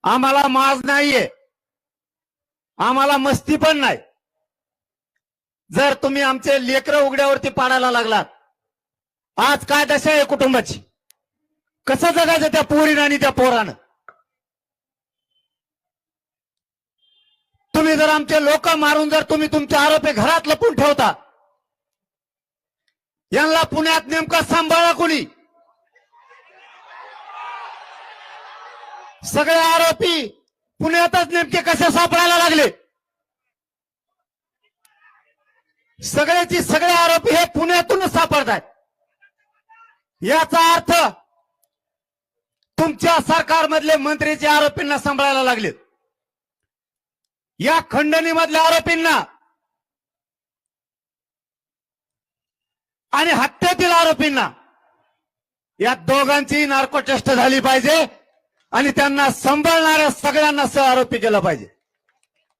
आम्हाला माज नाहीये, आम्हाला मस्ती पण नाही। जर तुम्ही आमचे लेकरं उघड्यावरती पाडायला लागलात, आज काय दशा आहे कुटुंबाची, कसं जगायचं त्या पोरीनं आणि त्या पोरानं? तुम्ही जर आमचे लोक मारून जर तुम्ही तुमचे आरोपी घरात लपून ठेवता, यांना पुण्यात नेमका सांभाळा कोणी? सगळे आरोपी पुण्यातच नेमके कसे सापडायला लागले? सगळ्याची सगळे आरोपी हे पुण्यातूनच सापडतात। याचा अर्थ तुमच्या सरकारमधले मंत्रीचे आरोपींना सांभाळायला लागलेत, या खंडणीमधल्या आरोपींना आणि हत्येतील आरोपींना, या दोघांची नार्को टेस्ट झाली पाहिजे आणि त्यांना सांभाळणाऱ्या सगळ्यांना सह आरोपी केलं पाहिजे।